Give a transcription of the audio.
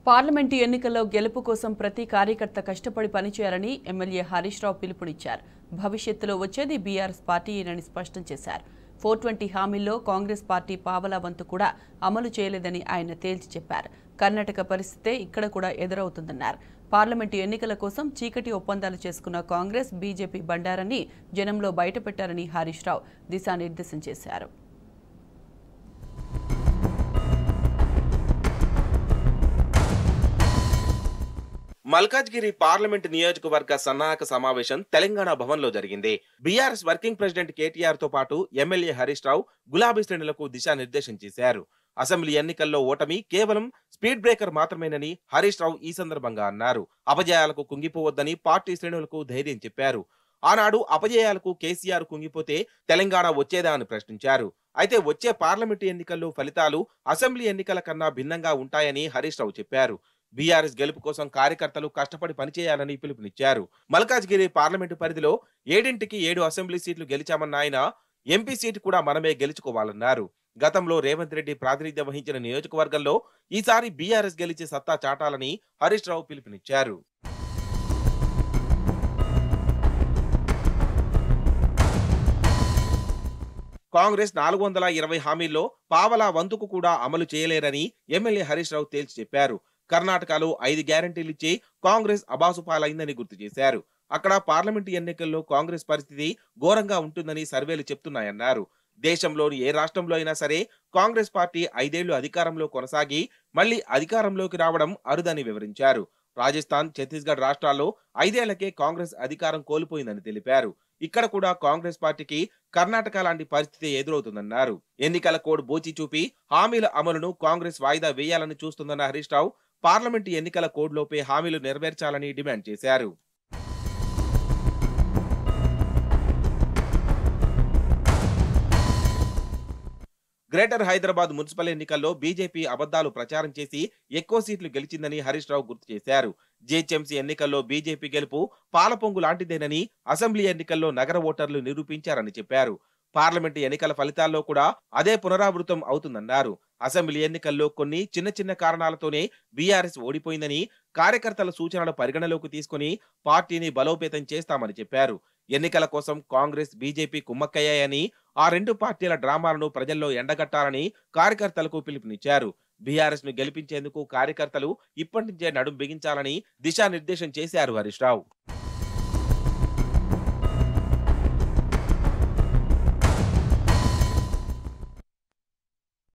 Parliament ఎన్నికల్లో గెలుపు కోసం ప్రతి కార్యకర్త కష్టపడి పనిచేయాలని ఎమ్మెల్యే హరీష్ రావు పిలుపునిచ్చారు. భవిష్యత్తులో వచ్చేది బీఆర్ఎస్ పార్టీయేనని స్పష్టం చేశారు. 420 హామీల్లో కాంగ్రెస్ పార్టీ పావలా వంతు కూడా అమలు చేయలేదని ఆయన తేల్చి చెప్పారు. కర్ణాటక పరిస్థితే ఇక్కడ కూడా ఎదురవుతుందన్నారు. పార్లమెంటు ఎన్నికల కోసం చీకటి ఒప్పందాలు చేసుకున్న కాంగ్రెస్ బీజేపీ బండారాన్ని జనంలో బయటపెట్టారని హరీష్ రావు దిశానిర్దేశం చేశారు. మల్కాజ్గిరి పార్లమెంటు నియోజకవర్గ సన్నాహక సమావేశం తెలంగాణ భవన్లో జరిగింది. బీఆర్ఎస్ వర్కింగ్ ప్రెసిడెంట్ కేటీఆర్ తో పాటు ఎమ్మెల్యే హరీష్ రావు గులాబీ శ్రేణులకు దిశానిర్దేశం చేశారు. అసెంబ్లీ ఎన్నికల్లో ఓటమి కేవలం స్పీడ్ బ్రేకర్ మాత్రమేనని హరీష్ రావు ఈ సందర్భంగా అన్నారు. అపజయాలకు కుంగిపోవద్దని పార్టీ శ్రేణులకు ధైర్యం చెప్పారు. ఆనాడు అపజయాలకు కేసీఆర్ కుంగిపోతే తెలంగాణ వచ్చేదా అని ప్రశ్నించారు. అయితే వచ్చే పార్లమెంటు ఎన్నికల్లో ఫలితాలు అసెంబ్లీ ఎన్నికల కన్నా భిన్నంగా ఉంటాయని హరీష్ రావు చెప్పారు. బీఆర్ఎస్ గెలుపు కోసం కార్యకర్తలు కష్టపడి పనిచేయాలని పిలుపునిచ్చారు. మల్కాజ్గిరి పార్లమెంటు పరిధిలో 7 అసెంబ్లీ సీట్లు గెలిచామన్న ఆయన ఎంపీ సీటు కూడా మనమే గెలుచుకోవాలన్నారు. గతంలో రేవంత్ రెడ్డి ప్రాతినిధ్యం వహించిన నియోజకవర్గంలో ఈసారి బీఆర్ఎస్ గెలిచే సత్తా చాటాలని హరీష్ రావు పిలుపునిచ్చారు. కాంగ్రెస్ 420 హామీల్లో పావలా వంతుకు కూడా అమలు చేయలేరని ఎమ్మెల్యే హరీష్ రావు తేల్చి చెప్పారు. కర్ణాటకలో 5 గ్యారంటీలు ఇచ్చి కాంగ్రెస్ అబాసుపాలైందని గుర్తు చేశారు. అక్కడ పార్లమెంటు ఎన్నికల్లో కాంగ్రెస్ పరిస్థితి ఘోరంగా ఉంటుందని సర్వేలు చెప్తున్నాయన్నారు. దేశంలోని ఏ రాష్ట్రంలో అయినా సరే కాంగ్రెస్ పార్టీ 5 ఏళ్లు అధికారంలో కొనసాగి మళ్లీ అధికారంలోకి రావడం అరుదని వివరించారు. రాజస్థాన్, ఛత్తీస్గఢ్ రాష్ట్రాల్లో 5 ఏళ్లకే కాంగ్రెస్ అధికారం కోల్పోయిందని తెలిపారు. ఇక్కడ కూడా కాంగ్రెస్ పార్టీకి కర్ణాటక లాంటి పరిస్థితి ఎదురవుతుందన్నారు. ఎన్నికల కోడ్ బూచి చూపి హామీల అమలును కాంగ్రెస్ వాయిదా వేయాలని చూస్తుందన్న హరీష్ రావు పార్లమెంటు ఎన్నికల కోడ్లోపే హామీలు నెరవేర్చాలని డిమాండ్ చేశారు. గ్రేటర్ హైదరాబాద్ మున్సిపల్ ఎన్నికల్లో బీజేపీ అబద్దాలు ప్రచారం చేసి ఎక్కువ సీట్లు గెలిచిందని హరీష్ రావు గుర్తు చేశారు. జీహెచ్ఎంసీ ఎన్నికల్లో బీజేపీ గెలుపు పాలపొంగు లాంటిదేనని, అసెంబ్లీ ఎన్నికల్లో నగర ఓటర్లు నిరూపించారని చెప్పారు. పార్లమెంటు ఎన్నికల ఫలితాల్లో కూడా అదే పునరావృతం అవుతుందన్నారు. అసెంబ్లీ ఎన్నికల్లో కొన్ని చిన్న కారణాలతోనే బీఆర్ఎస్ ఓడిపోయిందని, కార్యకర్తల సూచనలు పరిగణలోకి తీసుకుని పార్టీని బలోపేతం చేస్తామని చెప్పారు. ఎన్నికల కోసం కాంగ్రెస్, బీజేపీ కుమ్మక్కయ్యాయని, ఆ 2 పార్టీల డ్రామాలను ప్రజల్లో ఎండగట్టాలని కార్యకర్తలకు పిలుపునిచ్చారు. బీఆర్ఎస్ ను గెలిపించేందుకు కార్యకర్తలు ఇప్పటి నుంచే నడుం బిగించాలని దిశానిర్దేశం చేశారు హరీష్ రావు.